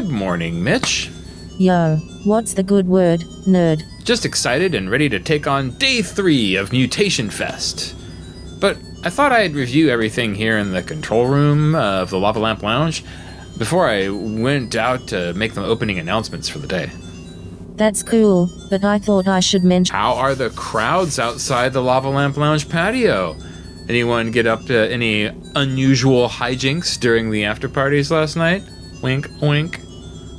Good morning, Mitch. Yo, what's the good word, nerd? Just excited and ready to take on Day 3 of Mutation Fest. But I thought I'd review everything here in the control room of the Lava Lamp Lounge before I went out to make the opening announcements for the day. That's cool, but I thought I should mention— How are the crowds outside the Lava Lamp Lounge patio? Anyone get up to any unusual hijinks during the after parties last night? Wink, wink.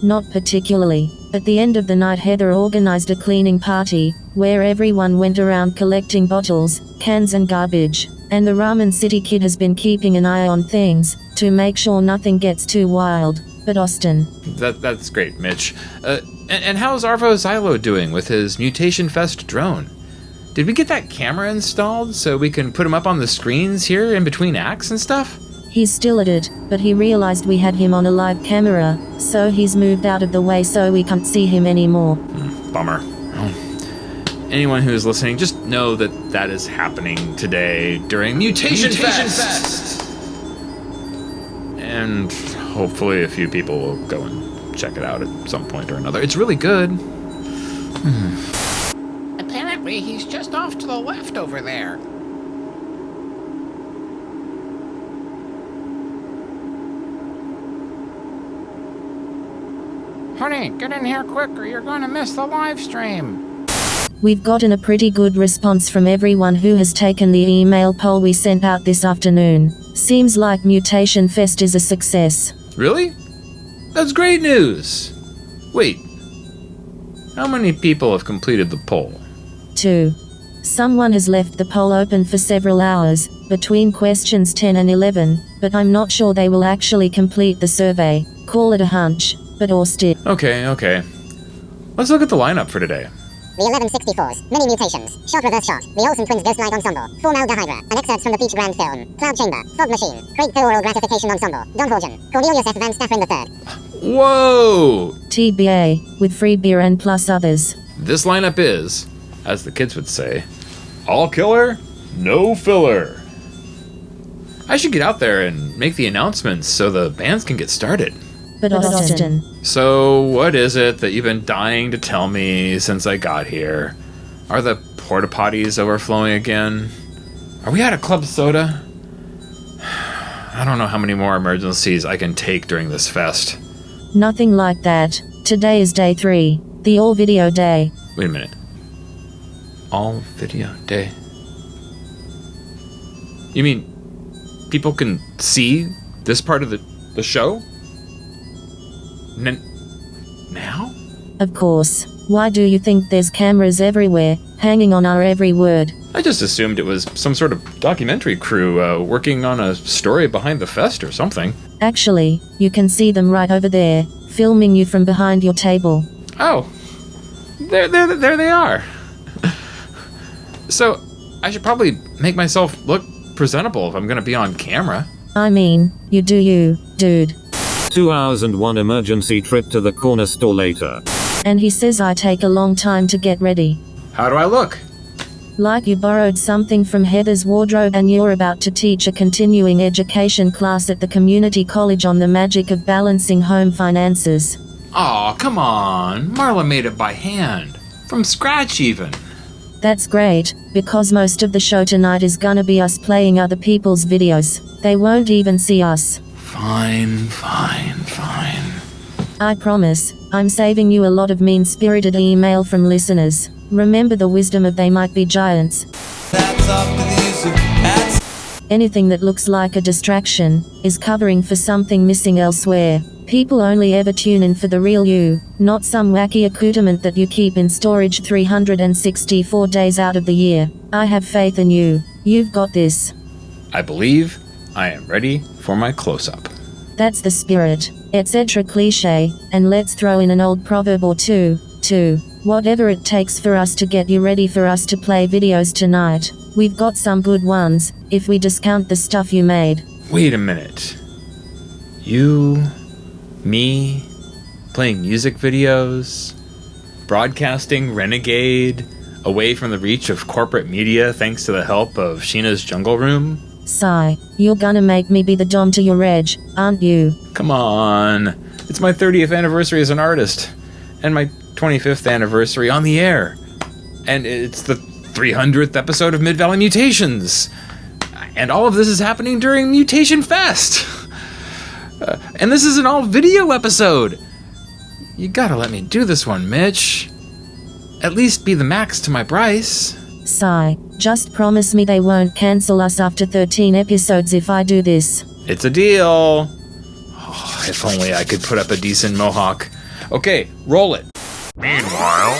Not particularly. At the end of the night, Heather organized a cleaning party, where everyone went around collecting bottles, cans and garbage. And the Ramen City Kid has been keeping an eye on things, to make sure nothing gets too wild. But Austin. That's great, Mitch. And how's Arvo Xylo doing with his Mutation Fest drone? Did we get that camera installed so we can put him up on the screens here in between acts and stuff? He's still at it, but he realized we had him on a live camera, so he's moved out of the way so we can't see him anymore. Bummer. Well, anyone who's listening, just know that that is happening today during Mutation Fest! And hopefully a few people will go and check it out at some point or another. It's really good. Apparently, he's just off to the left over there. Honey, get in here quick or you're gonna miss the live stream. We've gotten a pretty good response from everyone who has taken the email poll we sent out this afternoon. Seems like Mutation Fest is a success. Really? That's great news! Wait, how many people have completed the poll? 2. Someone has left the poll open for several hours, between questions 10 and 11, but I'm not sure they will actually complete the survey. Call it a hunch, but Austin. Okay. Let's look at the lineup for today. The 1164s, Mini Mutations, Shot Reverse Shot, the Olsen Twins Ghost Light Ensemble, Formaldehydra, an excerpt from the Peach Grand film, Cloud Chamber, Fog Machine, Craig Oral Gratification Ensemble, Don Horgen, Cornelius F. Van Staffrin III. Whoa! TBA, with free beer and plus others. This lineup is, as the kids would say, all killer, no filler. I should get out there and make the announcements so the bands can get started. But Austin. So, what is it that you've been dying to tell me since I got here? Are the porta potties overflowing again? Are we out of club soda? I don't know how many more emergencies I can take during this fest. Nothing like that. Today is day 3, the all-video day. Wait a minute. All video day? You mean people can see this part of the show? Now? Of course. Why do you think there's cameras everywhere, hanging on our every word? I just assumed it was some sort of documentary crew working on a story behind the fest or something. Actually, you can see them right over there, filming you from behind your table. Oh. There they are. So, I should probably make myself look presentable if I'm gonna be on camera. I mean, you do you, dude. 2 hours and 1 emergency trip to the corner store later. And he says I take a long time to get ready. How do I look? Like you borrowed something from Heather's wardrobe and you're about to teach a continuing education class at the community college on the magic of balancing home finances. Aw, come on. Marla made it by hand. From scratch even. That's great, because most of the show tonight is gonna be us playing other people's videos. They won't even see us. Fine. I promise, I'm saving you a lot of mean-spirited email from listeners. Remember the wisdom of they might be giants. Anything that looks like a distraction is covering for something missing elsewhere. People only ever tune in for the real you, not some wacky accoutrement that you keep in storage 364 days out of the year. I have faith in you. You've got this. I believe I am ready for my close-up. That's the spirit, etc. cliche, and let's throw in an old proverb or two. Whatever it takes for us to get you ready for us to play videos tonight. We've got some good ones, if we discount the stuff you made. Wait a minute. You, me, playing music videos, broadcasting Renegade, away from the reach of corporate media thanks to the help of Sheena's Jungle Room? Sigh, you're gonna make me be the dom to your reg, aren't you? Come on. It's my 30th anniversary as an artist, and my 25th anniversary on the air. And it's the 300th episode of Mid-Valley Mutations. And all of this is happening during Mutation Fest. And this is an all-video episode. You gotta let me do this one, Mitch. At least be the Max to my Bryce. Sigh. Just promise me they won't cancel us after 13 episodes if I do this. It's a deal. Oh, if only I could put up a decent mohawk. Okay, roll it. Meanwhile,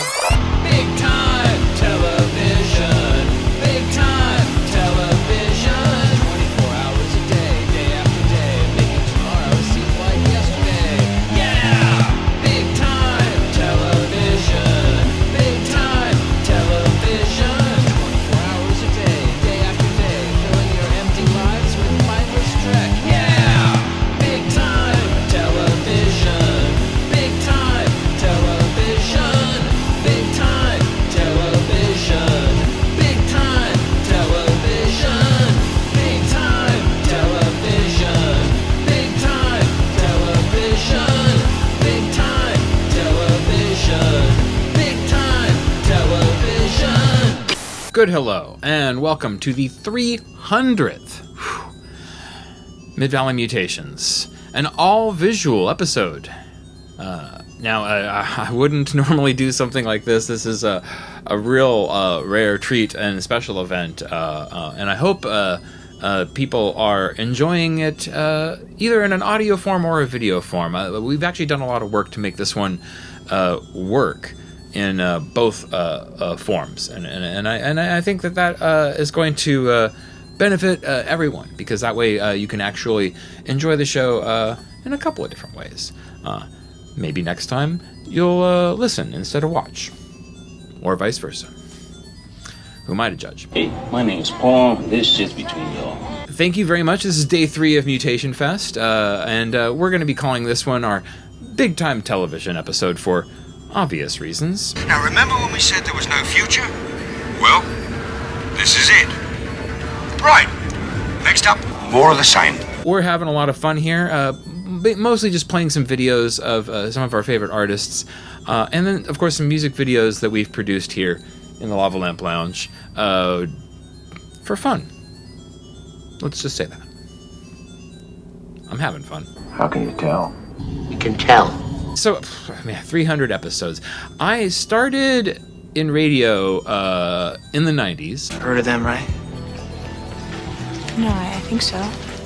Big time television. Big time television. 24 hours a day, day after day, making tomorrow seem like yesterday. Yeah! Big time television. Big time television. 24 hours a day, day after day, filling your empty lives with mindless dread. Yeah! Big time television. Big time television. Big time television. Big time television. Big time television. Big time television. Big time television. Big time television. Good hello, and welcome to the 300th Mid-Valley Mutations, an all-visual episode. Now, I wouldn't normally do something like this. This is a real rare treat and special event, and I hope people are enjoying it either in an audio form or a video form. We've actually done a lot of work to make this one work in both forms, and I think that is going to benefit everyone, because that way you can actually enjoy the show in a couple of different ways. Maybe next time you'll listen instead of watch, or vice versa. Who am I to judge? Hey, my name's Paul. This shit's between y'all. Thank you very much. This is day 3 of Mutation Fest, and we're going to be calling this one our big time television episode for obvious reasons. now remember when we said there was no future? Well, this is it. Right. Next up, more of the same. We're having a lot of fun here, mostly just playing some videos of some of our favorite artists, and then, of course, some music videos that we've produced here in the Lava Lamp Lounge for fun. Let's just say that. I'm having fun. How can you tell? You can tell. So, 300 episodes. I started in radio in the 90s. Heard of them, right? No, I think so.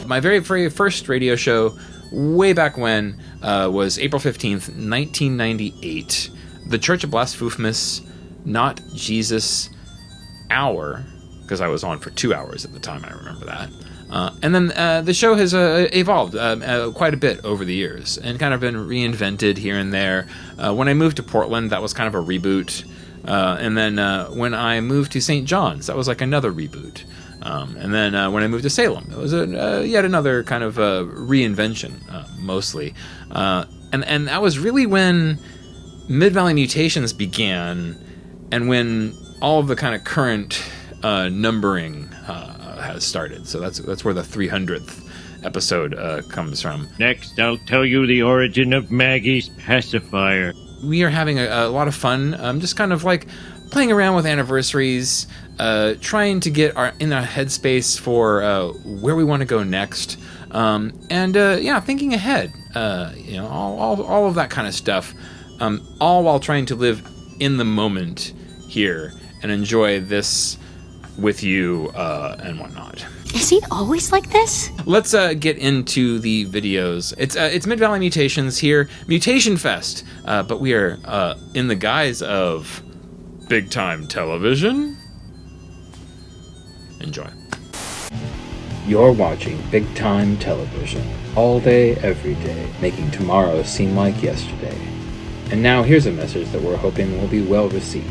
My very first radio show, way back when, was April 15th, 1998. The Church of Blasphemous Not Jesus Hour, because I was on for 2 hours at the time, I remember that. And then the show has evolved quite a bit over the years and kind of been reinvented here and there. When I moved to Portland, that was kind of a reboot. And then when I moved to St. John's, that was like another reboot. And then when I moved to Salem, it was yet another kind of reinvention, mostly. And that was really when Mid-Valley Mutations began, and when all of the kind of current numbering has started. So that's where the 300th episode comes from. Next, I'll tell you the origin of Maggie's pacifier. We are having a lot of fun, just kind of like playing around with anniversaries, trying to get in our headspace for where we want to go next, and thinking ahead. All of that kind of stuff, all while trying to live in the moment here and enjoy this with you and whatnot. Is he always like this? Let's get into the videos. It's Mid-Valley Mutations here, Mutation Fest, but we are in the guise of big time television. Enjoy. You're watching big time television, all day, every day, making tomorrow seem like yesterday. And now here's a message that we're hoping will be well received.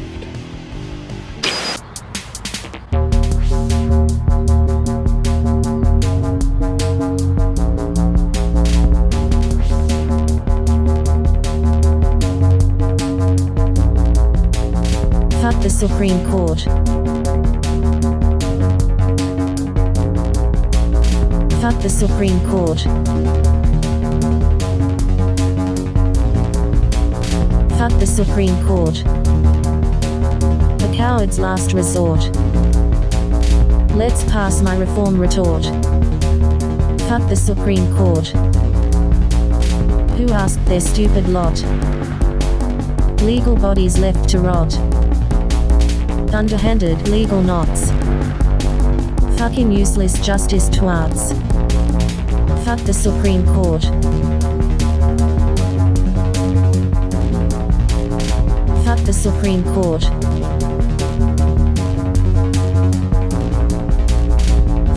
Fuck the Supreme Court. Fuck the Supreme Court. the Supreme Court. A coward's last resort. Let's pass my reform retort. Fuck the Supreme Court. Who asked their stupid lot? Legal bodies left to rot. Underhanded legal knots. Fucking useless justice twats. Fuck the Supreme Court. Fuck the Supreme Court.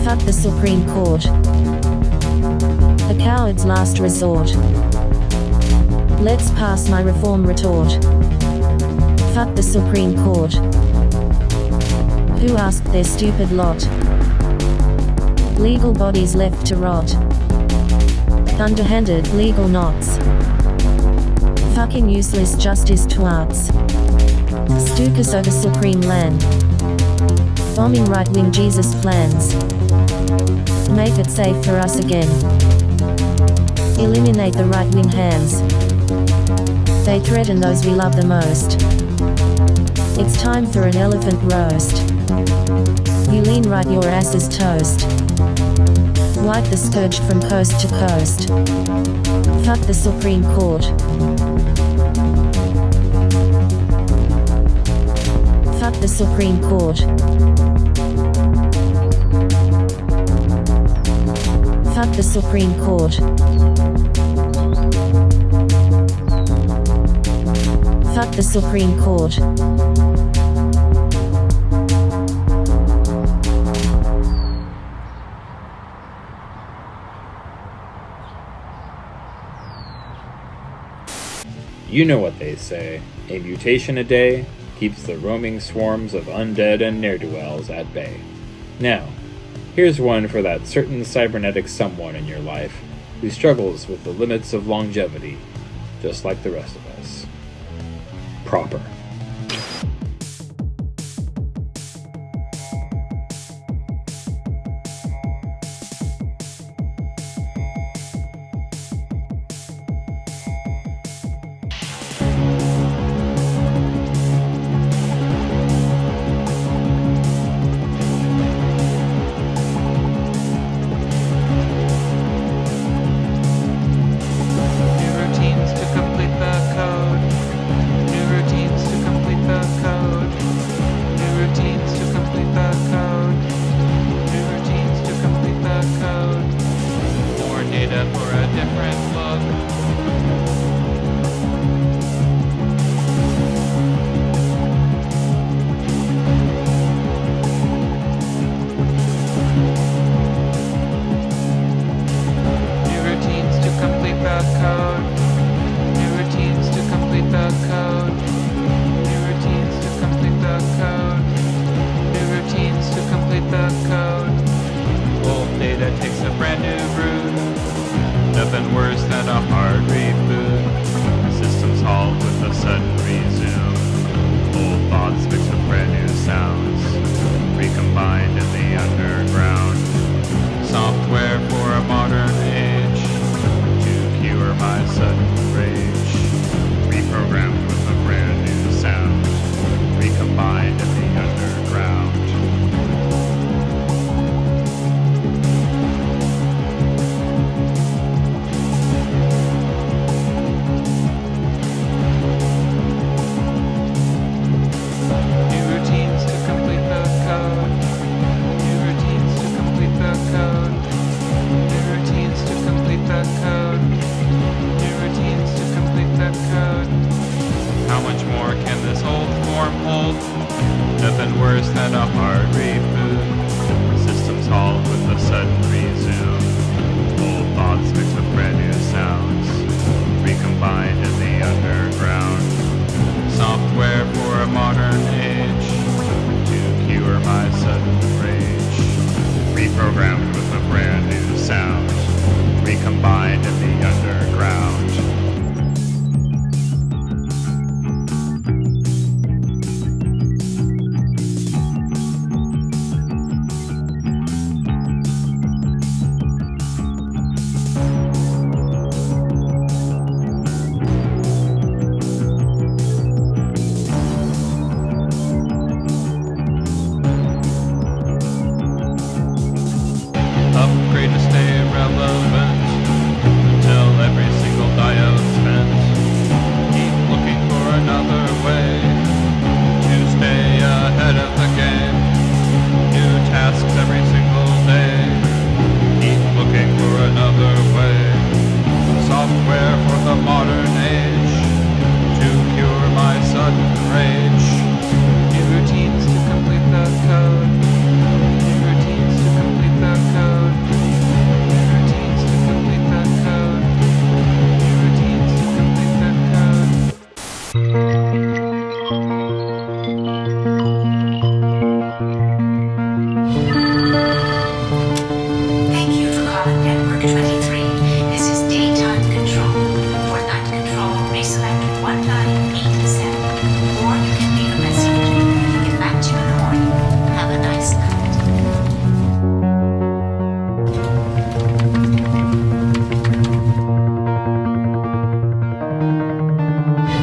Fuck the Supreme Court. A coward's last resort. Let's pass my reform retort. Fuck the Supreme Court. Who asked their stupid lot? Legal bodies left to rot. Underhanded legal knots. Fucking useless justice twats. Stukas over supreme land. Bombing right-wing Jesus plans. Make it safe for us again. Eliminate the right-wing hands. They threaten those we love the most. It's time for an elephant roast. You lean right, your ass is toast. Wipe the scourge from coast to coast. Fuck the Supreme Court. Fuck the Supreme Court. Fuck the Supreme Court. Fuck the Supreme Court. You know what they say, a mutation a day keeps the roaming swarms of undead and ne'er-do-wells at bay. Now, here's one for that certain cybernetic someone in your life who struggles with the limits of longevity, just like the rest of us. Proper. Nothing worse than a hard reboot. Systems halt with a sudden resume. Old thoughts mixed with brand new sounds, recombined in the underground. Software for a modern age, to cure my sudden rage. Reprogrammed with a brand new sound, recombined in the underground. Nothing worse than a hard reboot. Systems halt with a sudden resume. Old thoughts mixed with brand new sounds, recombined in the underground. Software for a modern age, to cure my sudden rage. Reprogrammed with a brand new sound, recombined in the underground.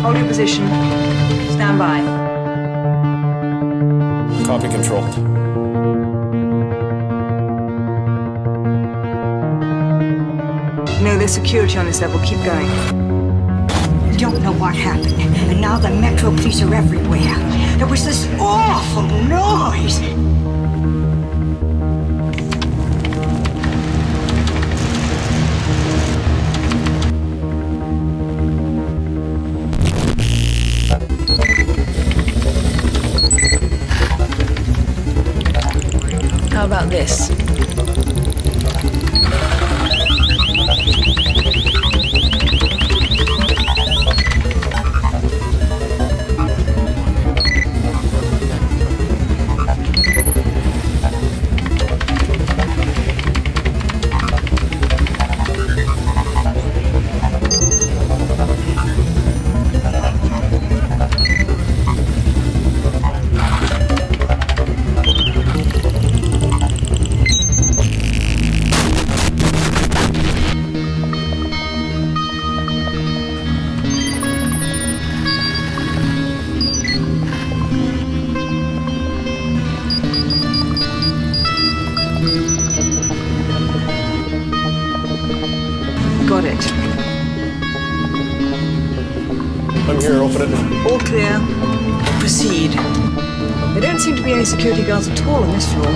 Hold your position. Stand by. Copy control. No, there's security on this level. Keep going. Don't know what happened, and now the Metro police are everywhere. There was this awful noise. How about this? Got it. I'm here, open it. All clear. Proceed. There don't seem to be any security guards at all on this floor. I'll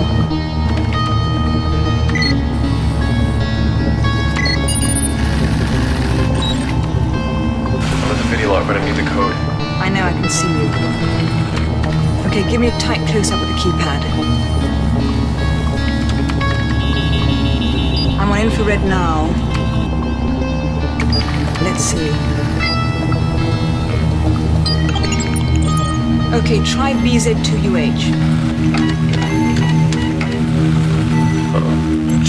let the video log, but I need the code. I know, I can see you. Okay, give me a tight close-up with the keypad. I'm on infrared now. Let's see. Okay, try BZ2UH.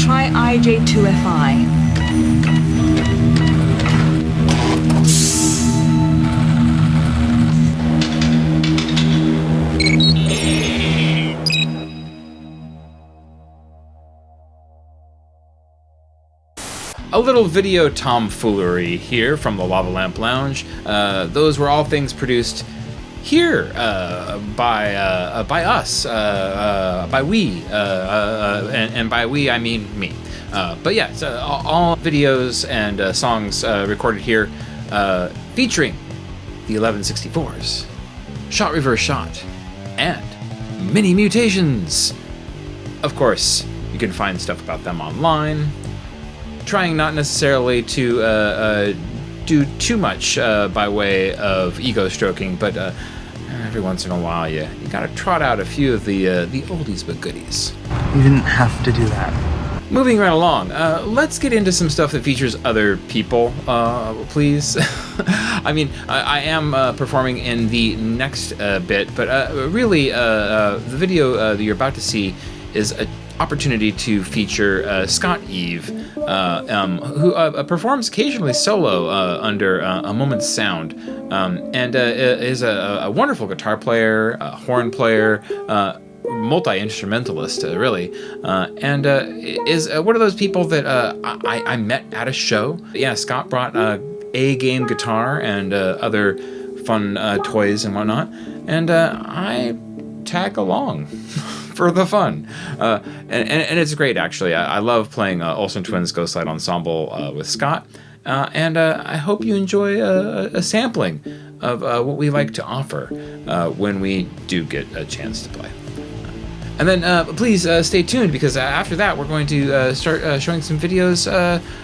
Try IJ2FI. A little video tomfoolery here from the Lava Lamp Lounge. Those were all things produced here by us, by we, and by we I mean me. But yeah, so all videos and songs recorded here featuring the 1164s, Shot Reverse Shot, and Mini Mutations. Of course, you can find stuff about them online. Trying not necessarily to do too much by way of ego stroking, but every once in a while you gotta trot out a few of the oldies but goodies. You didn't have to do that. Moving right along, let's get into some stuff that features other people, please. I mean, I am performing in the next bit, but really, the video that you're about to see is an opportunity to feature Scott Eve, who performs occasionally solo under A Moment's Sound, and is a wonderful guitar player, a horn player, multi-instrumentalist, really, and is one of those people that I met at a show. Yeah, Scott brought a game guitar and other fun toys and whatnot, and I tag along for the fun, and it's great, actually. I love playing Olsen Twins Ghost Light Ensemble with Scott, and I hope you enjoy a sampling of what we like to offer when we do get a chance to play. And then please stay tuned, because after that we're going to start showing some videos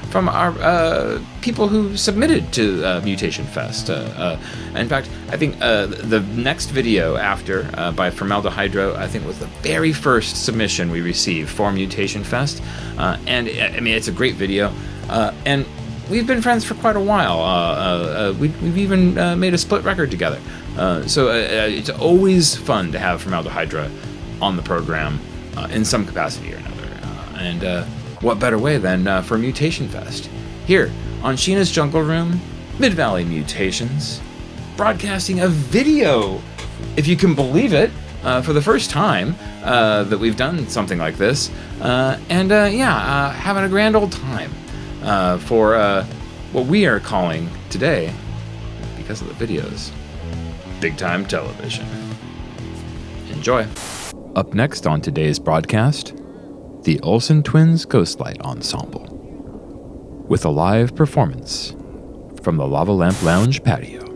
from our people who submitted to Mutation Fest. In fact, I think the next video after by Formaldehydro, I think, was the very first submission we received for Mutation Fest. And I mean, it's a great video. And we've been friends for quite a while. We've even made a split record together. So it's always fun to have Formaldehydra on the program in some capacity or another. And what better way than for Mutation Fest? Here on Sheena's Jungle Room, Mid-Valley Mutations, broadcasting a video, if you can believe it, for the first time that we've done something like this. And having a grand old time for what we are calling today, because of the videos. Big time television. Enjoy. Up next on today's broadcast, the Olsen Twins Ghostlight Ensemble, with a live performance from the Lava Lamp Lounge patio.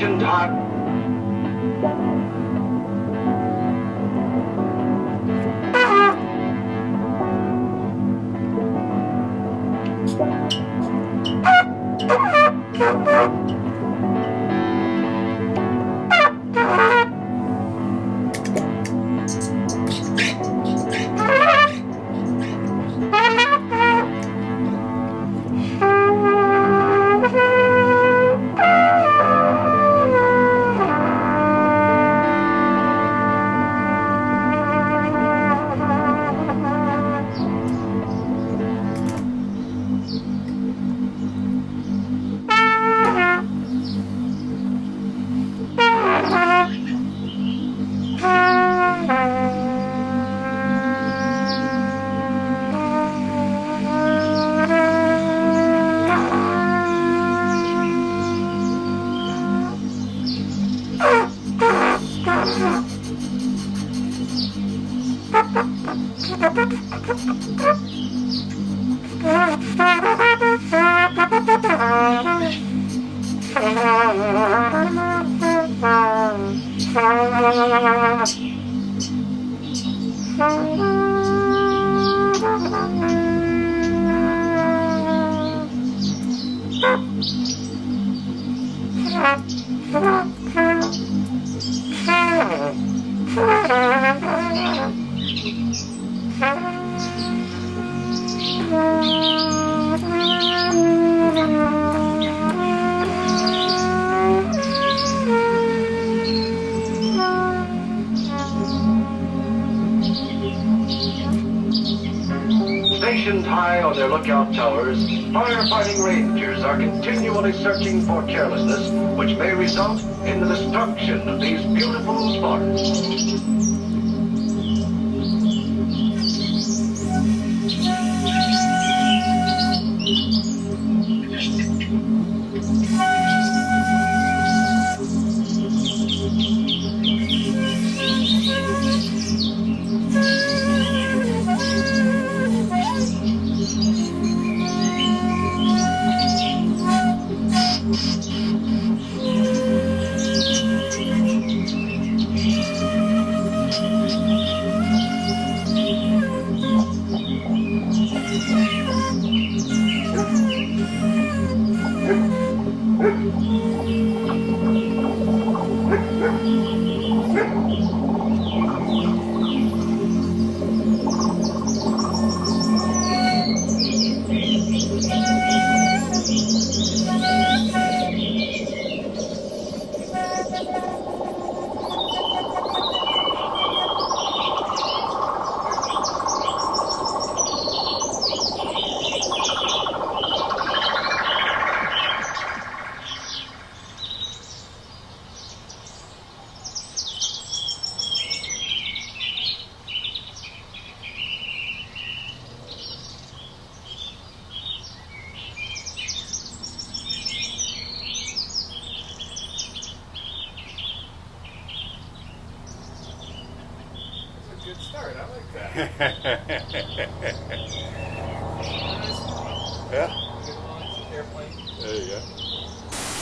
Station time. Stationed high on their lookout towers, firefighting rangers are continually searching for carelessness, which may result in the destruction of these beautiful forests. Good start. I like that. Yeah. There you go.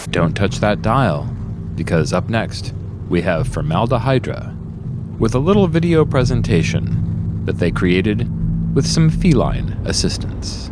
Don't touch that dial, because up next, we have Formaldehydra, with a little video presentation that they created with some feline assistance.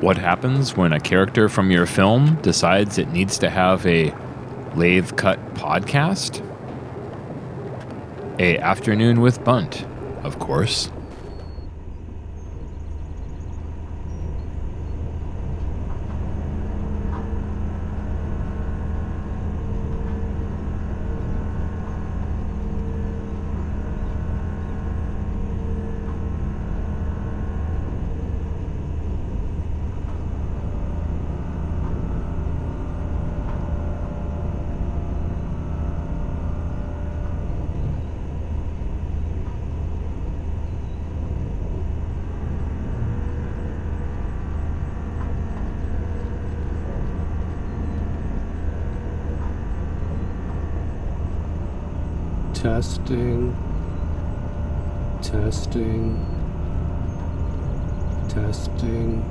What happens when a character from your film decides it needs to have a lathe cut podcast? A Afternoon with Bunt, of course. Testing, testing, testing,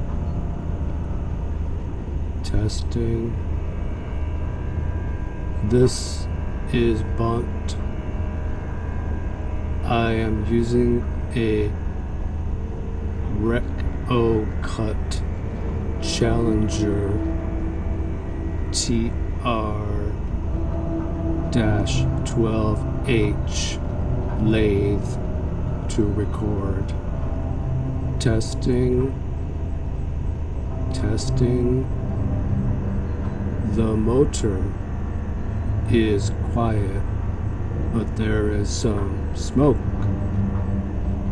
testing. This is Bunt. I am using a Rec-O-Cut Challenger TR-12H lathe to record. Testing, testing. The motor is quiet, but there is some smoke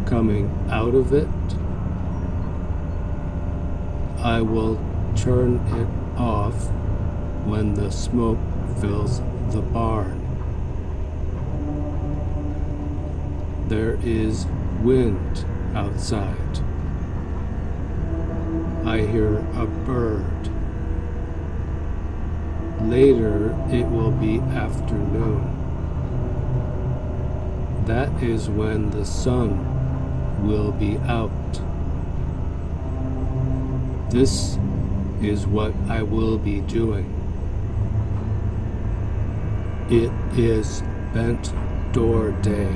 coming out of it. I will turn it off when the smoke fills the barn. There is wind outside. I hear a bird. Later it will be afternoon. That is when the sun will be out. This is what I will be doing. It is bent door day.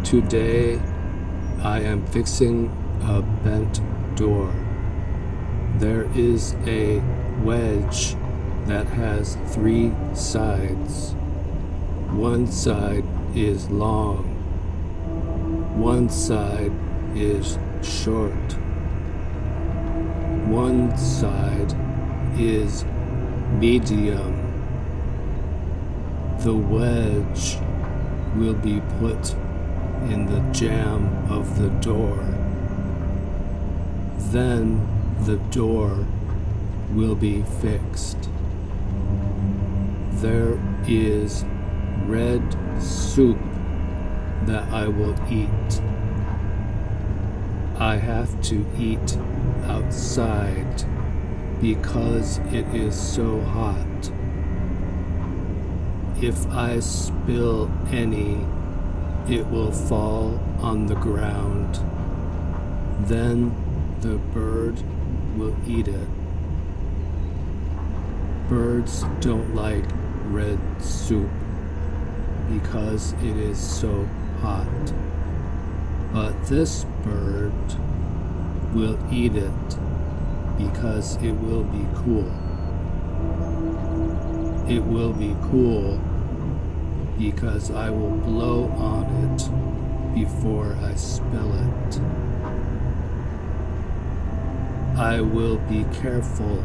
Today I am fixing a bent door. There is a wedge that has 3 sides. One side is long. One side is short. One side is medium. The wedge will be put in the jamb of the door. Then the door will be fixed. There is red soup that I will eat. I have to eat outside because it is so hot. If I spill any, it will fall on the ground. Then the bird will eat it. Birds don't like red soup because it is so hot. But this bird will eat it because it will be cool. It will be cool because I will blow on it before I spill it. I will be careful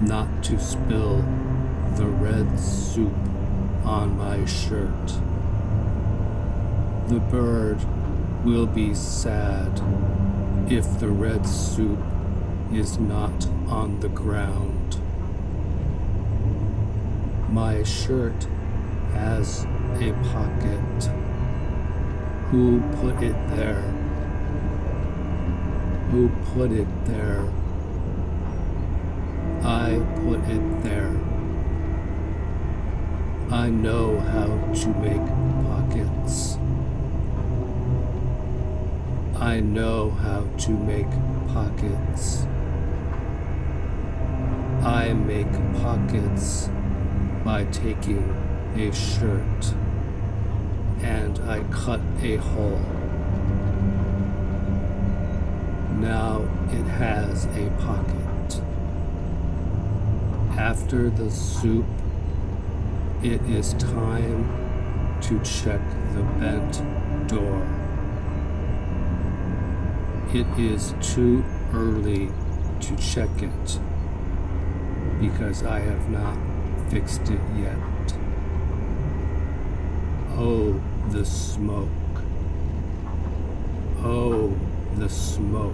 not to spill the red soup on my shirt. The bird will be sad if the red soup is not on the ground. My shirt has a pocket. Who put it there? Who put it there? I put it there. I know how to make pockets. I know how to make pockets. I make pockets by taking a shirt and I cut a hole. Now it has a pocket. After the soup, it is time to check the bent door. It is too early to check it because I have not fixed it yet. Oh, the smoke. Oh, the smoke.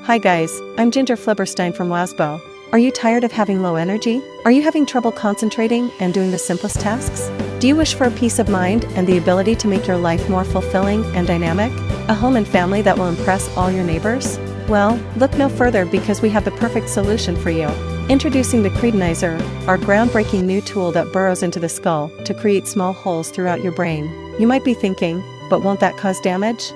Hi guys, I'm Ginger Flibberstein from Wasbo. Are you tired of having low energy? Are you having trouble concentrating and doing the simplest tasks? Do you wish for a peace of mind and the ability to make your life more fulfilling and dynamic? A home and family that will impress all your neighbors? Well, look no further because we have the perfect solution for you. Introducing the Cretinizer, our groundbreaking new tool that burrows into the skull to create small holes throughout your brain. You might be thinking, but won't that cause damage?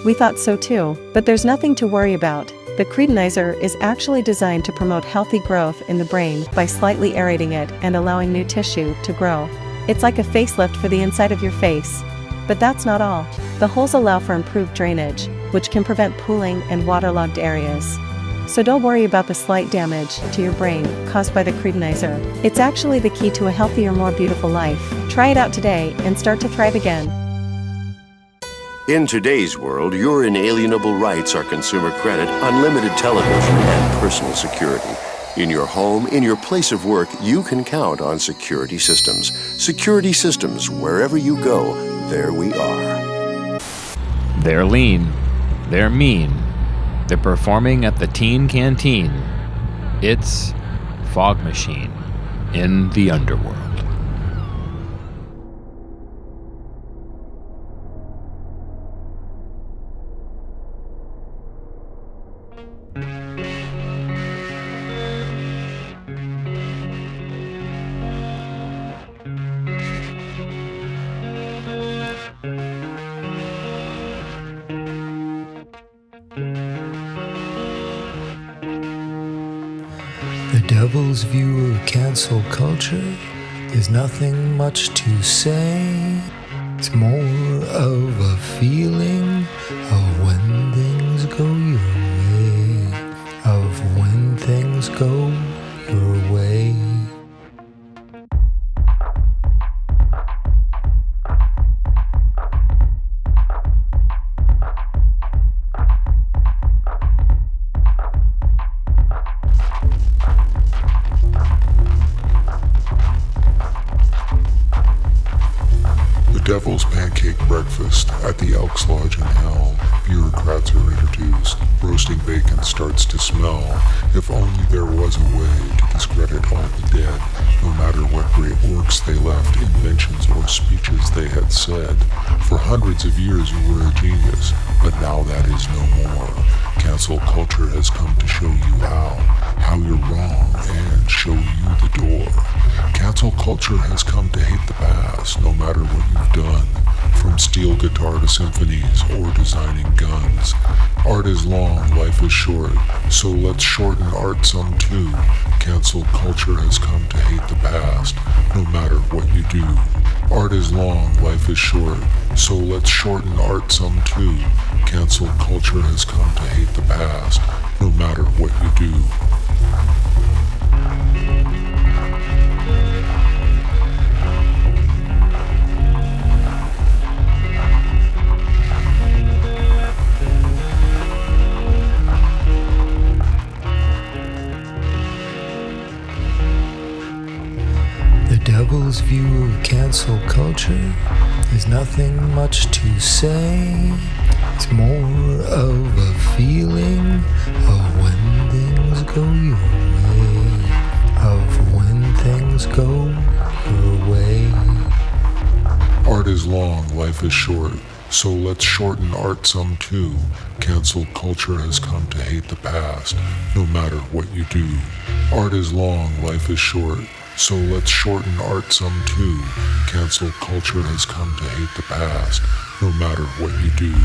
We thought so too, but there's nothing to worry about. The Cretinizer is actually designed to promote healthy growth in the brain by slightly aerating it and allowing new tissue to grow. It's like a facelift for the inside of your face. But that's not all. The holes allow for improved drainage, which can prevent pooling and waterlogged areas. So don't worry about the slight damage to your brain caused by the Cretinizer. It's actually the key to a healthier, more beautiful life. Try it out today and start to thrive again. In today's world, your inalienable rights are consumer credit, unlimited television, and personal security. In your home, in your place of work, you can count on Security Systems. Security Systems, wherever you go, there we are. They're lean. They're mean. They're performing at the Teen Canteen. It's Fog Machine in the Underworld. The devil's view of cancel culture, there's nothing much to say. It's more of a feeling of when things go your way, of when things go your way. Devil's Pancake Breakfast at the Elks Lodge in Hell. Bureaucrats are introduced. Roasting bacon starts to smell. If only there was a way to discredit all the dead, no matter what great works they left, inventions or speeches they had said. For hundreds of years you were a genius, but now that is no more. Cancel culture has come to show you how you're wrong, and show you the door. Cancel culture has come to hate the past, no matter what you've done, from steel guitar to symphonies or designing guns. Art is long, life is short, so let's shorten art some too. Cancel culture has come to hate the past, no matter what you do. Art is long, life is short, so let's shorten art some too. Cancel culture has come to hate the past, no matter what you do. The devil's view of cancel culture, there's nothing much to say. It's more of a feeling of when things go your way, of when things go your way. Art is long, life is short, So let's shorten art some too. Cancel culture has come to hate the past, no matter what you do. Art is long, life is short. So let's shorten art some too. Cancel culture has come to hate the past, no matter what you do.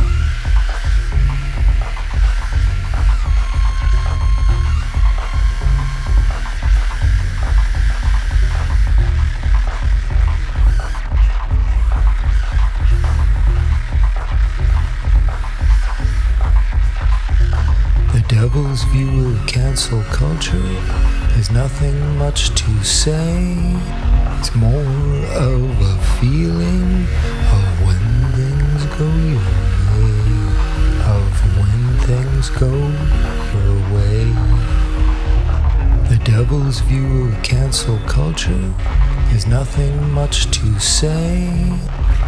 The devil's view of cancel culture has nothing much to say. It's more of a feeling of when things go your way, of when things go your way. The devil's view of cancel culture has nothing much to say.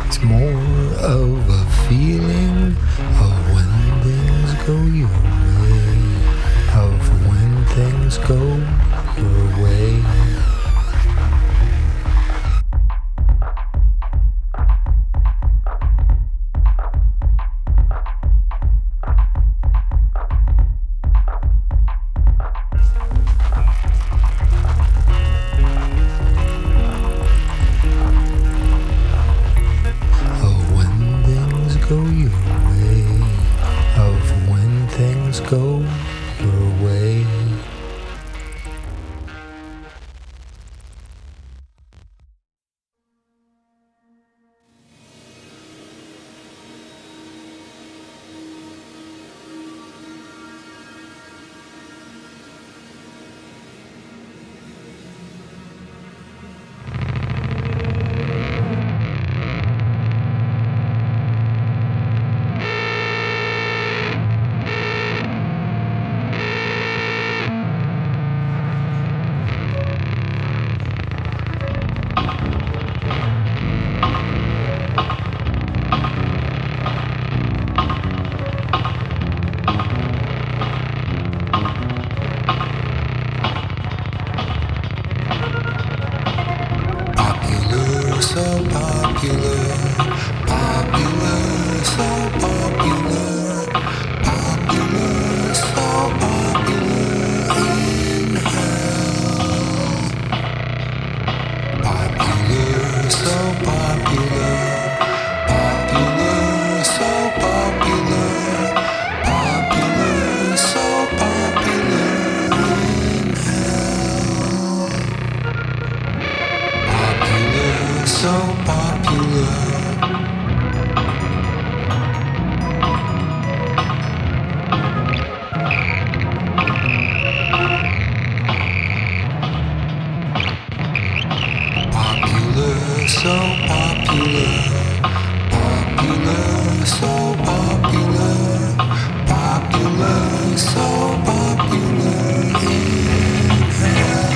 It's more of a feeling of when things go your way, of when things go your way. Of when things go your way, of when things go your way. Popular, so popular, popular, so popular, popular, so popular in hell. Popular, so popular, popular, so popular, popular, so popular in hell. Popular, so popular. Popular, so popular. Popular, so popular. Popular, so popular in hell.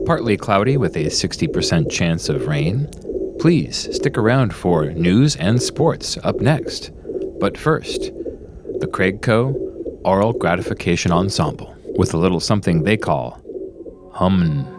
Partly cloudy with a 60% chance of rain. Please stick around for news and sports up next. But first, the Craig Co. Oral Gratification Ensemble with a little something they call hummin'.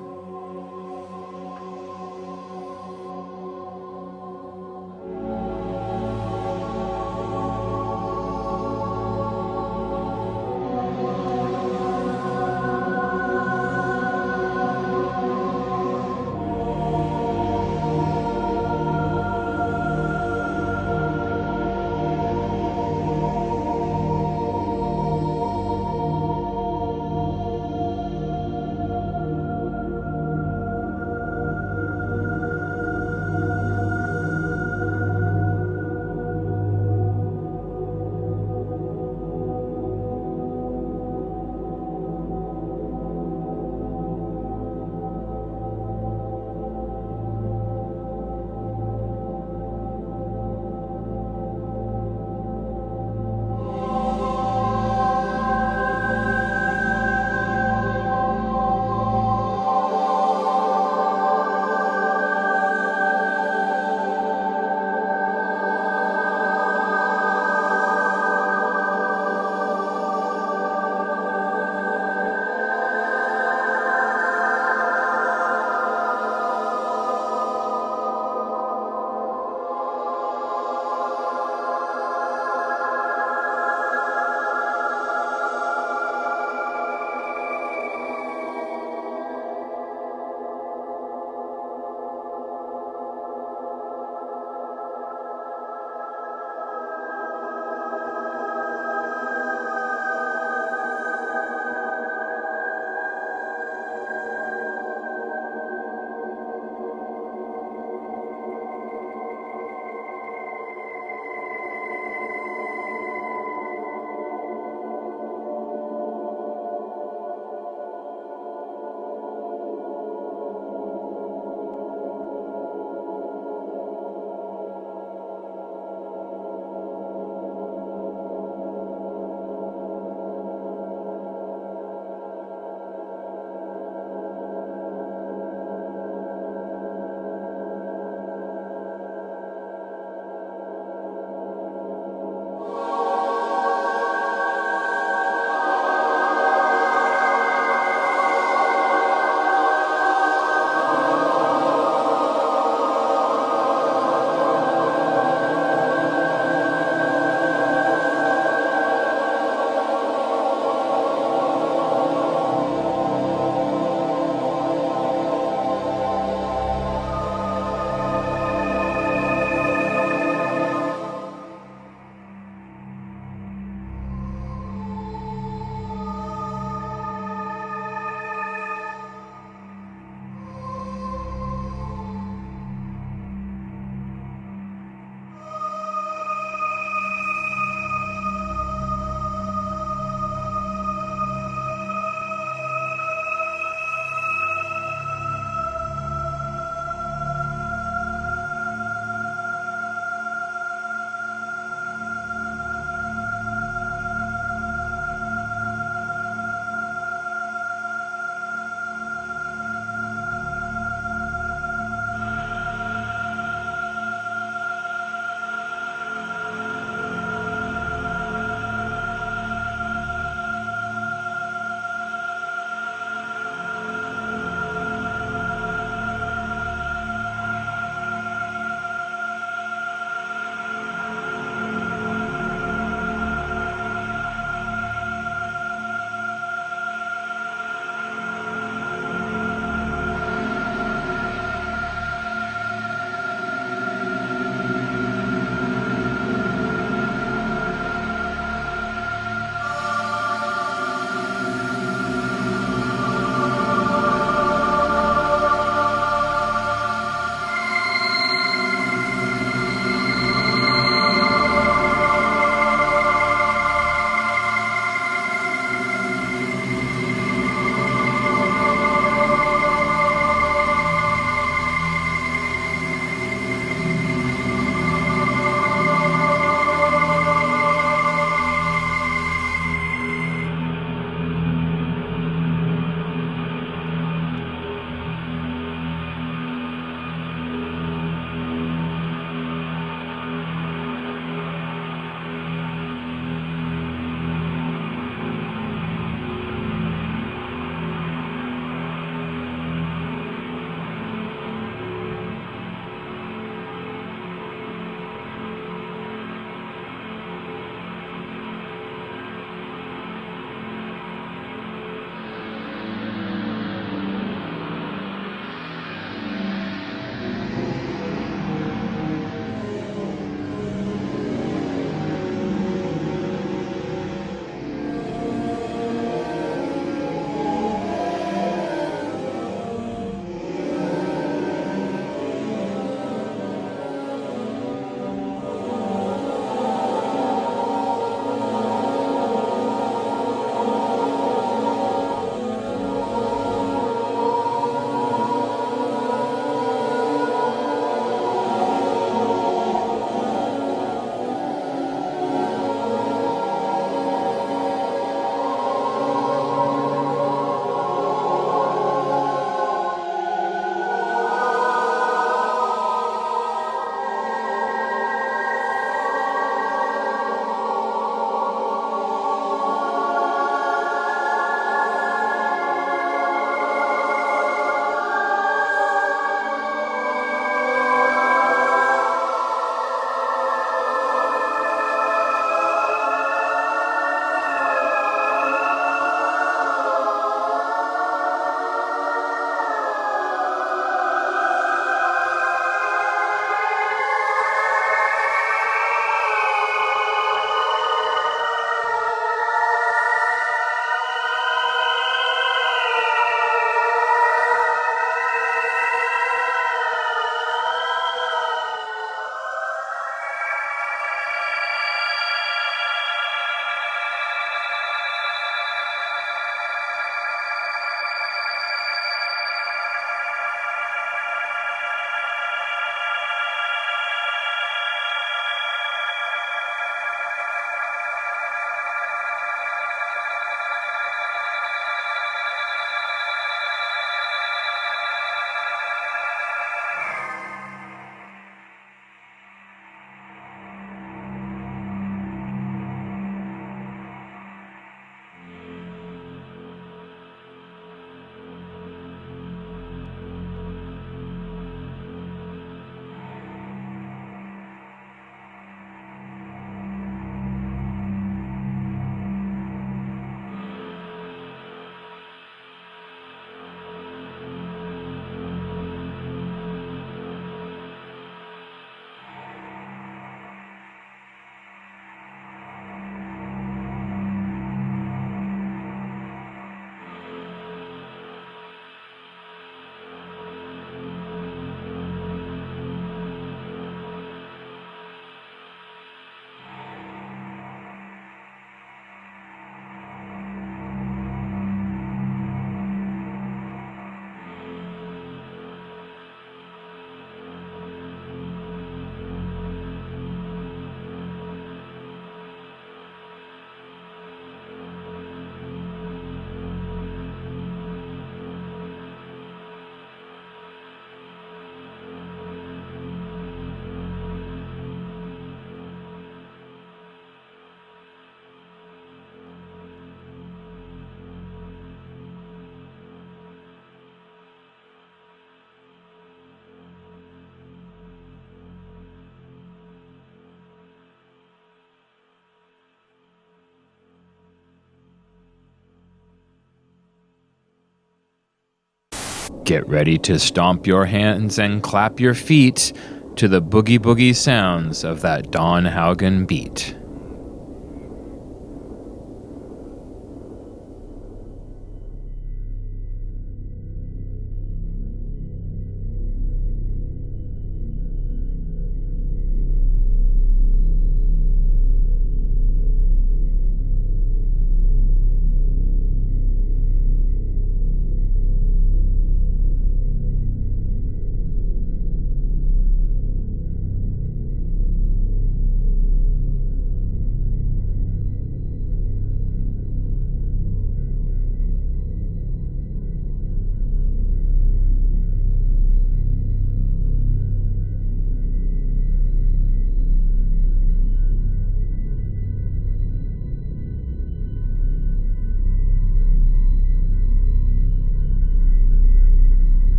Get ready to stomp your hands and clap your feet to the boogie boogie sounds of that Don Haugen beat.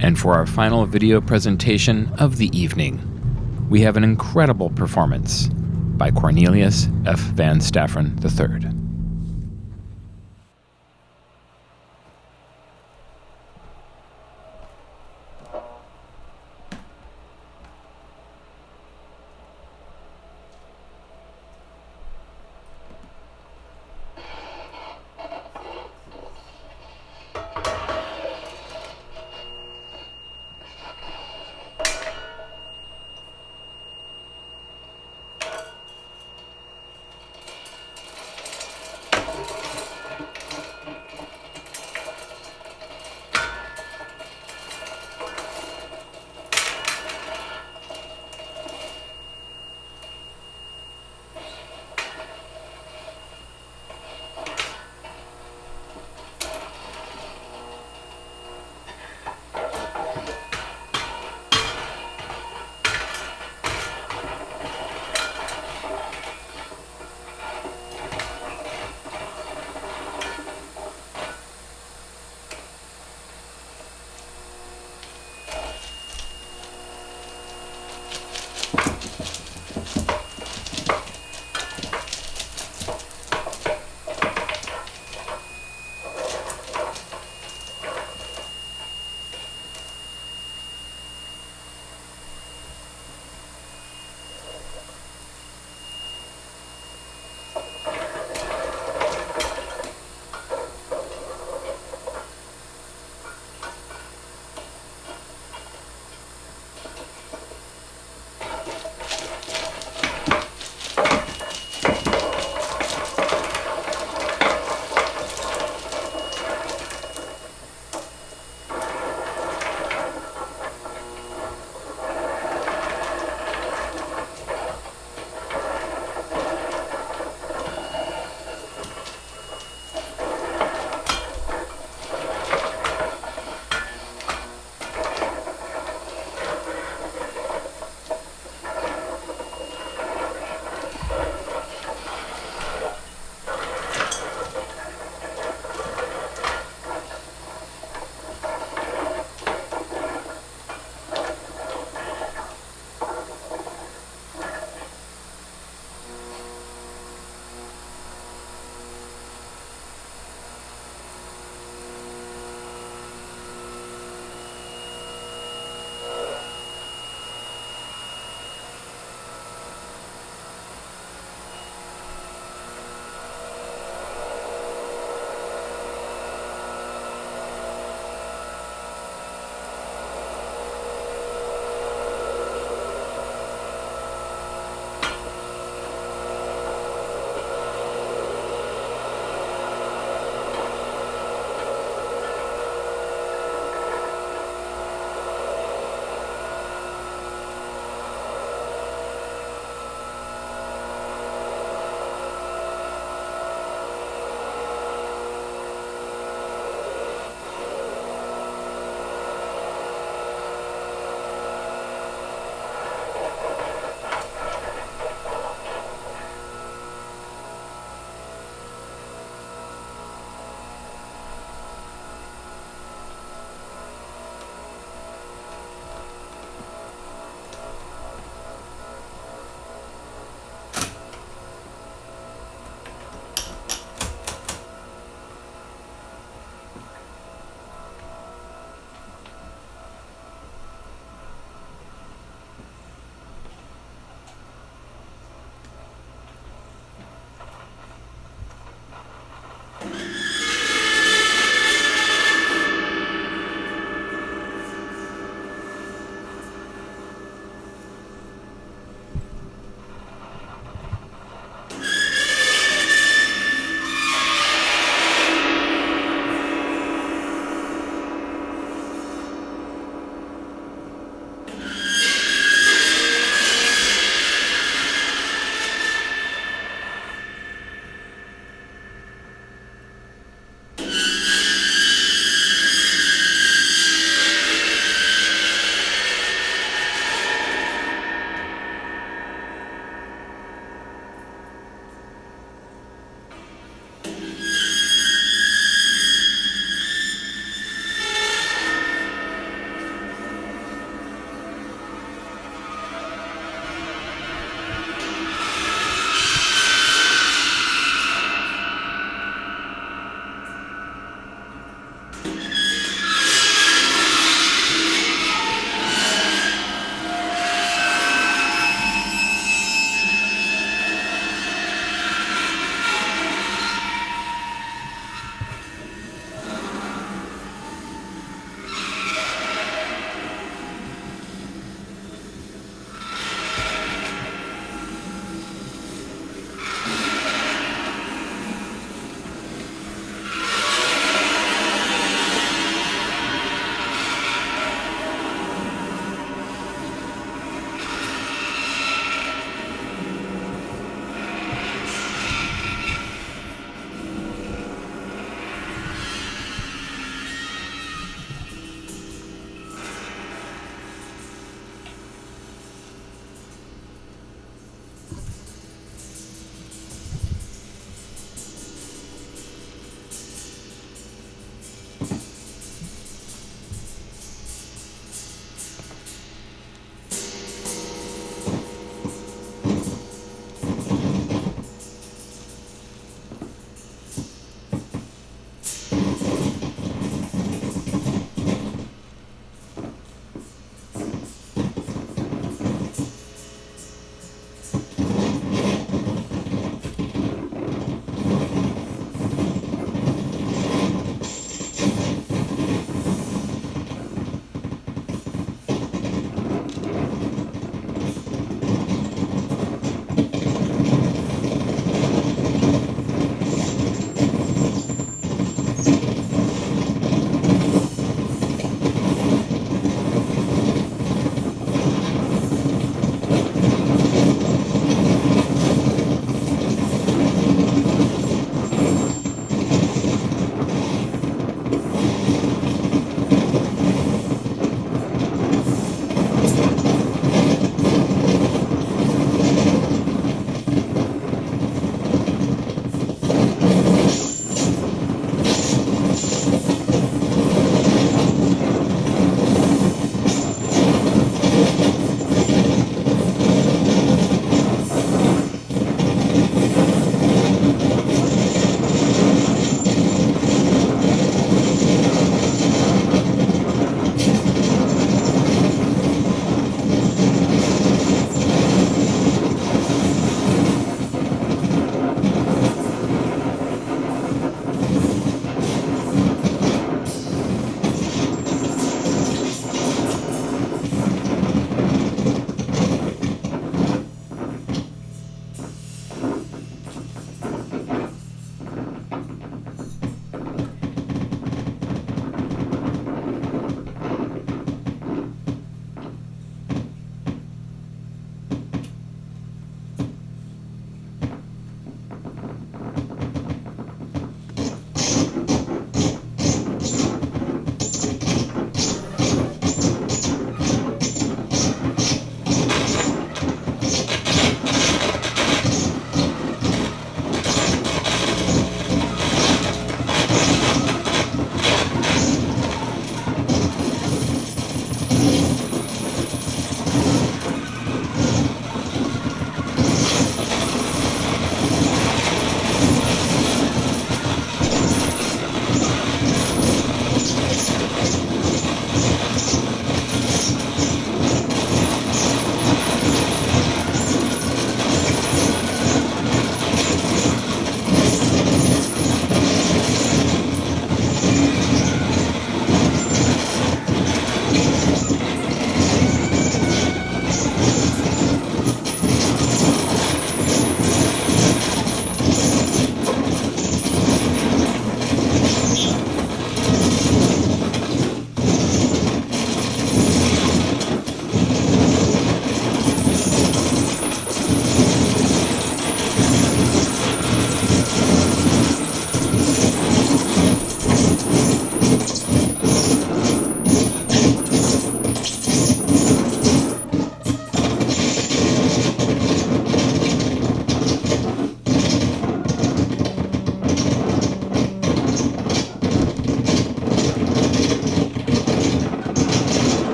And for our final video presentation of the evening, we have an incredible performance by Cornelius F. Van Staffren III.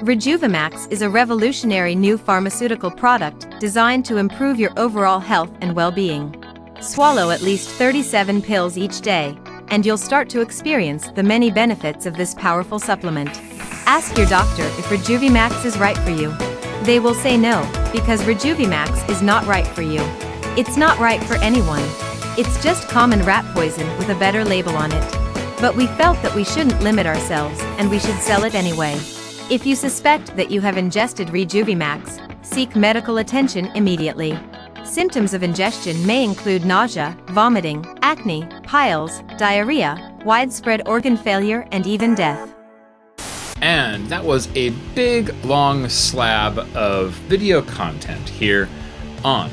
Rejuvimax is a revolutionary new pharmaceutical product designed to improve your overall health and well-being. Swallow at least 37 pills each day, and you'll start to experience the many benefits of this powerful supplement. Ask your doctor if Rejuvimax is right for you. They will say no, because Rejuvimax is not right for you. It's not right for anyone. It's just common rat poison with a better label on it. But we felt that we shouldn't limit ourselves, and we should sell it anyway. If you suspect that you have ingested Rejuvimax, seek medical attention immediately. Symptoms of ingestion may include nausea, vomiting, acne, piles, diarrhea, widespread organ failure, and even death. And that was a big, long slab of video content here on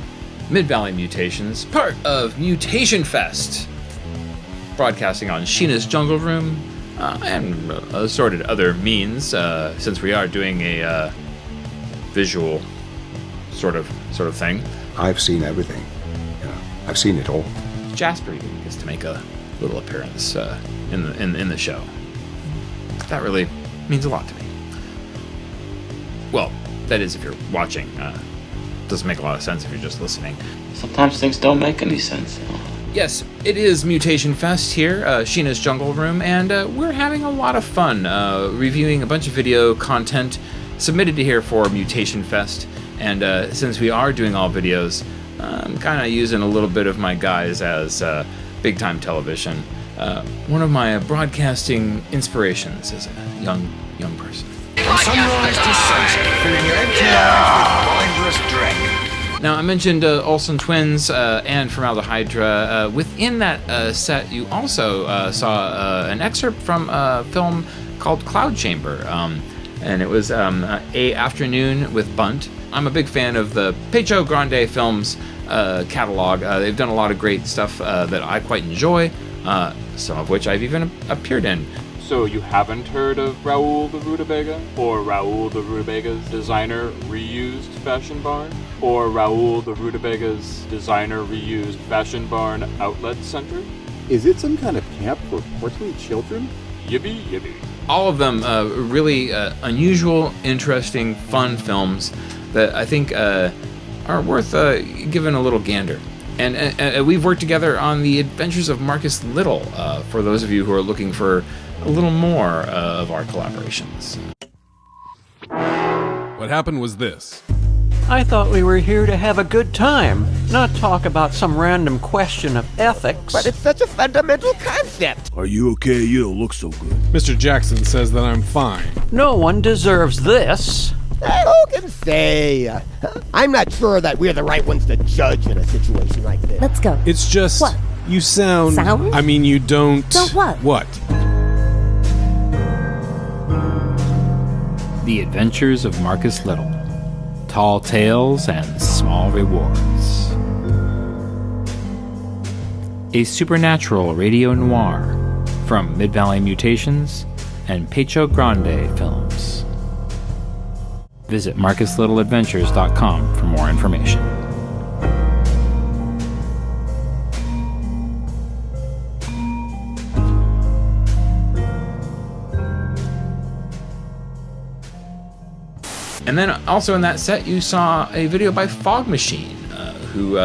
Mid-Valley Mutations, part of Mutation Fest, broadcasting on Sheena's Jungle Room and assorted other means, since we are doing a visual sort of thing. I've seen everything. I've seen it all. Jasper gets to make a little appearance in the show. That really means a lot to me. Well, that is if you're watching. Doesn't make a lot of sense if you're just listening. Sometimes things don't make any sense. Yes, it is Mutation Fest here, Sheena's Jungle Room, and we're having a lot of fun reviewing a bunch of video content submitted to here for Mutation Fest. And since we are doing all videos, I'm kind of using a little bit of my guys as big time television. One of my broadcasting inspirations as a young person. From sunrise to sunset, filling your empty eyes with wondrous dread. Now, I mentioned Olsen Twins and Formaldehyde. Within that set, you also saw an excerpt from a film called Cloud Chamber. And it was A Afternoon with Bunt. I'm a big fan of the Pecho Grande Films catalog. They've done a lot of great stuff that I quite enjoy, some of which I've even appeared in. So you haven't heard of Raul the Rutabaga? Or Raul the Rutabaga's Designer Reused Fashion Barn? Or Raul the Rutabaga's Designer Reused Fashion Barn Outlet Center? Is it some kind of camp for portly children? Yippee yippee. All of them really unusual, interesting, fun films that I think are worth giving a little gander. And we've worked together on The Adventures of Marcus Little, for those of you who are looking for a little more of our collaborations. What happened was this. I thought we were here to have a good time, not talk about some random question of ethics. But it's such a fundamental concept. Are you okay? You don't look so good. Mr. Jackson says that I'm fine. No one deserves this. Who can say? I'm not sure that we're the right ones to judge in a situation like this. Let's go. It's just... What? You sound... Sound? I mean, you don't... Don't what? What? The Adventures of Marcus Little. Tall tales and small rewards. A supernatural radio noir from Mid-Valley Mutations and Pecho Grande Films. Visit MarcusLittleAdventures.com for more information. And then also in that set, you saw a video by Fog Machine, who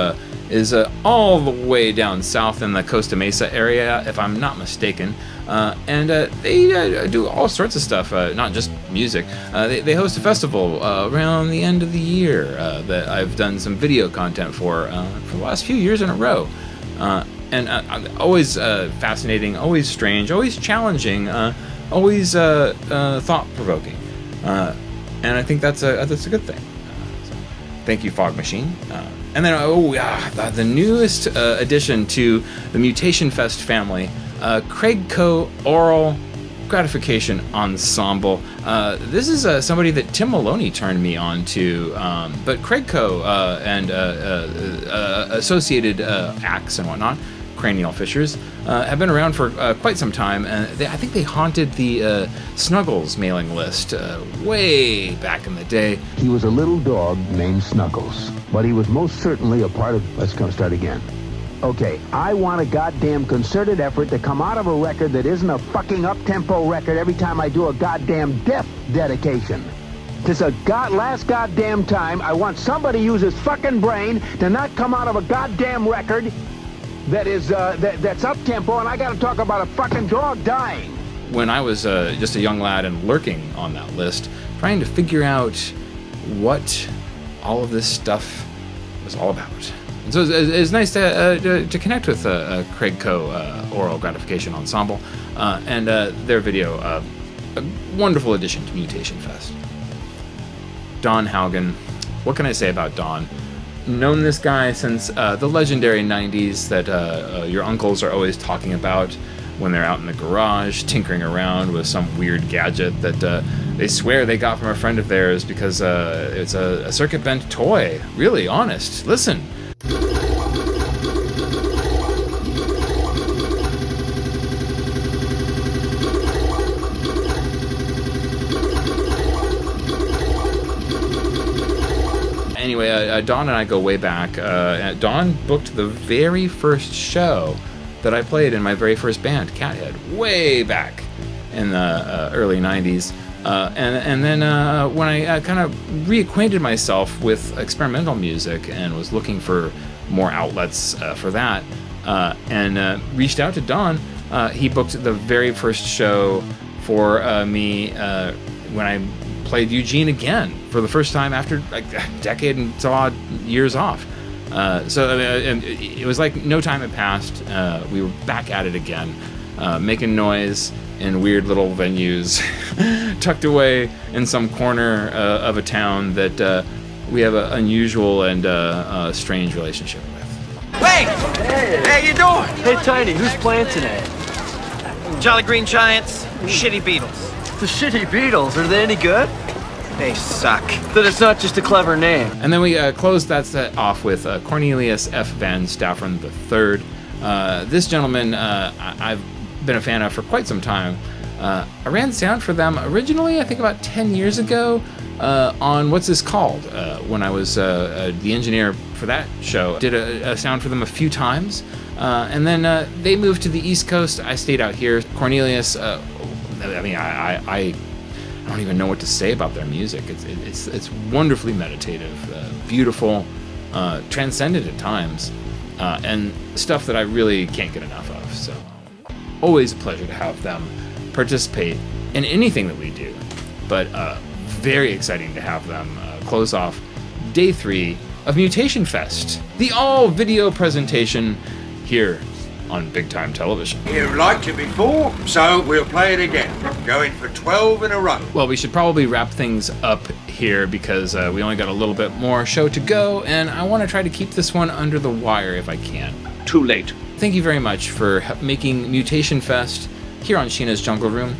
is all the way down south in the Costa Mesa area, if I'm not mistaken. And they do all sorts of stuff, not just music. They host a festival around the end of the year that I've done some video content for the last few years in a row. And always fascinating, always strange, always challenging, always thought-provoking. And I think that's a good thing. So thank you, Fog Machine. And then, the newest addition to the Mutation Fest family, Craig Co. Oral Gratification Ensemble. This is somebody that Tim Maloney turned me on to, but Craig Co. And associated acts and whatnot, cranial fissures, have been around for quite some time, and I think they haunted the Snuggles mailing list way back in the day. He was a little dog named Snuggles, but he was most certainly a part of... Let's start again. Okay, I want a goddamn concerted effort to come out of a record that isn't a fucking up-tempo record every time I do a goddamn death dedication. This is the last goddamn time I want somebody to use his fucking brain to not come out of a goddamn record that is that's up-tempo, and I gotta talk about a fucking dog dying. When I was just a young lad and lurking on that list, trying to figure out what all of this stuff was all about. And so it's nice to connect with Craig Co. Oral Gratification Ensemble and their video, a wonderful addition to Mutation Fest. Don Haugen, what can I say about Don? Known this guy since the legendary 90s that your uncles are always talking about when they're out in the garage tinkering around with some weird gadget that they swear they got from a friend of theirs because it's a circuit bent toy. Really, honest. Listen. Anyway, Don and I go way back. Don booked the very first show that I played in my very first band, Cathead, way back in the early 90s. And then when I kind of reacquainted myself with experimental music and was looking for more outlets for that, and reached out to Don, he booked the very first show for me when I played Eugene again for the first time after like a decade and so odd years off. So it was like no time had passed. We were back at it again, making noise in weird little venues, tucked away in some corner of a town that we have an unusual and strange relationship with. Wait! Hey, how you doing? Hey, Tiny, who's playing today? Jolly Green Giants, Shitty Beatles. The Shitty Beatles, are they any good? They suck. Then it's not just a clever name. And then we closed that set off with Cornelius F. Van Staffern III. This gentleman I've been a fan of for quite some time. I ran sound for them originally, I think about 10 years ago, on What's This Called? When I was the engineer for that show. Did a sound for them a few times. And then they moved to the East Coast. I stayed out here. Cornelius, I don't even know what to say about their music. It's wonderfully meditative, beautiful, transcendent at times, and stuff that I really can't get enough of. So always a pleasure to have them participate in anything that we do, but very exciting to have them close off day 3 of Mutation Fest, the all-video presentation here on Big Time Television. You've liked it before, so we'll play it again. Going for 12 in a row. Well, we should probably wrap things up here because we only got a little bit more show to go, and I want to try to keep this one under the wire if I can. Too late. Thank you very much for making Mutation Fest here on Sheena's Jungle Room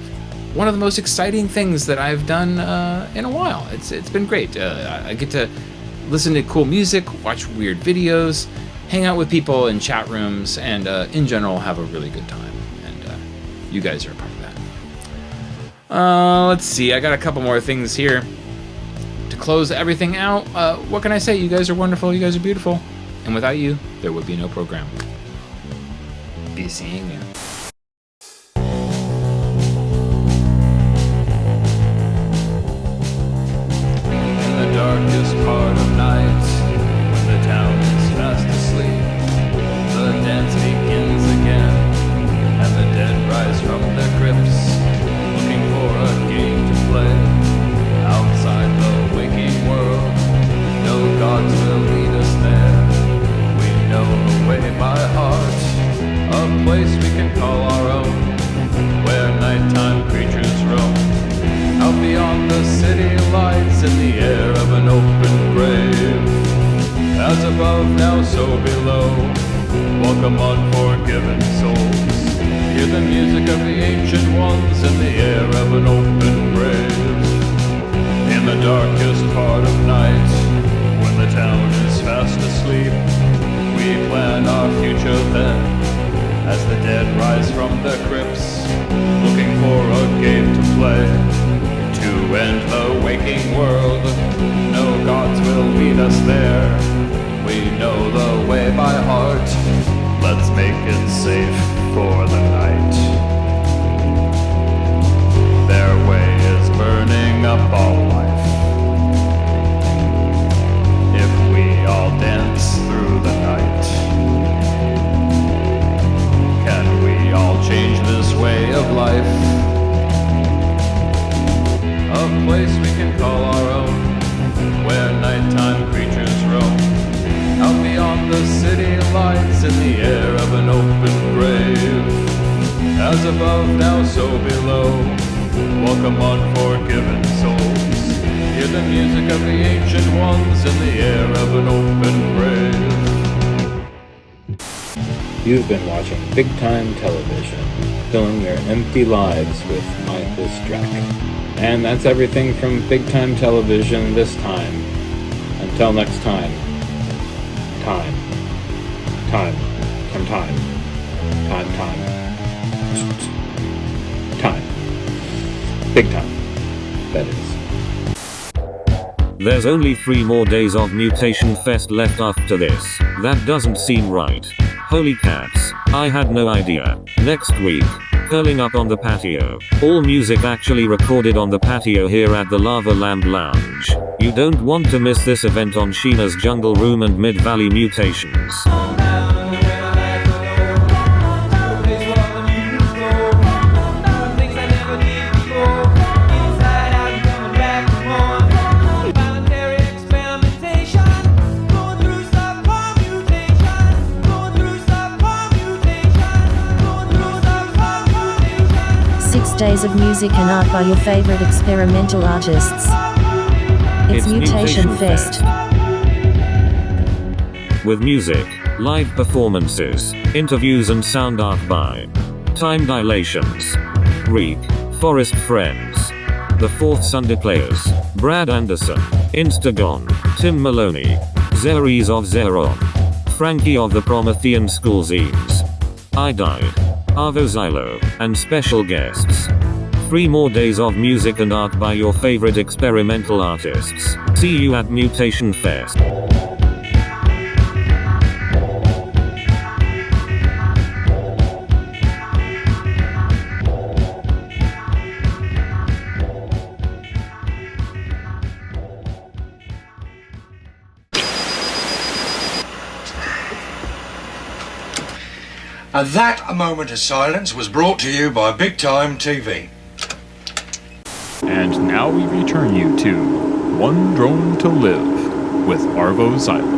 one of the most exciting things that I've done in a while. It's been great. I get to listen to cool music, watch weird videos, hang out with people in chat rooms, and in general have a really good time. And you guys are a part of that. Let's see, I got a couple more things here to close everything out. What can I say? You guys are wonderful, you guys are beautiful, and without you, there would be no program. Be seeing you. In the darkest part of night, when the town is fast asleep, the dance begins again, and the dead rise from their crypts, looking for a game to play. Outside the waking world, no gods will lead us there. We know the way by heart, a place we can call our own, where nighttime creatures roam. Out beyond the city lights, in the air of an open grave. As above, now so below, welcome unforgiven souls. Hear the music of the ancient ones in the air of an open grave. In the darkest part of night, when the town is fast asleep, we plan our future then, as the dead rise from their crypts, looking for a game to play. To end the waking world, no gods will lead us there. We know the way by heart, let's make it safe for the night. Their way is burning up all life. a place we can call our own, where nighttime creatures roam. Out beyond the city lights, in the air of an open grave. As above, now so below. Welcome unforgiven souls. Hear the music of the ancient ones in the air of an open grave. You've been watching Big Time Television, filling your empty lives with mindless dreck. And that's everything from Big Time Television this time. Until next time. Time. Big time. That is. There's only 3 more days of Mutation Fest left after this. That doesn't seem right. Holy cats, I had no idea. Next week, curling up on the patio. All music actually recorded on the patio here at the Lava Lamp Lounge. You don't want to miss this event on Sheena's Jungle Room and Mid-Valley Mutations. Days of music and art by your favorite experimental artists. It's Mutation Fest. With music, live performances, interviews and sound art by Time Dilations, Reek, Forest Friends, The Fourth Sunday Players, Brad Anderson, Instagon, Tim Maloney, Zeres of Zeron, Frankie of the Promethean School Zines, I Died, Arvo Zylo, and special guests. 3 more days of music and art by your favorite experimental artists. See you at Mutation Fest. And that a moment of silence was brought to you by Big Time TV. And now we return you to One Drone to Live with Arvo Zylo.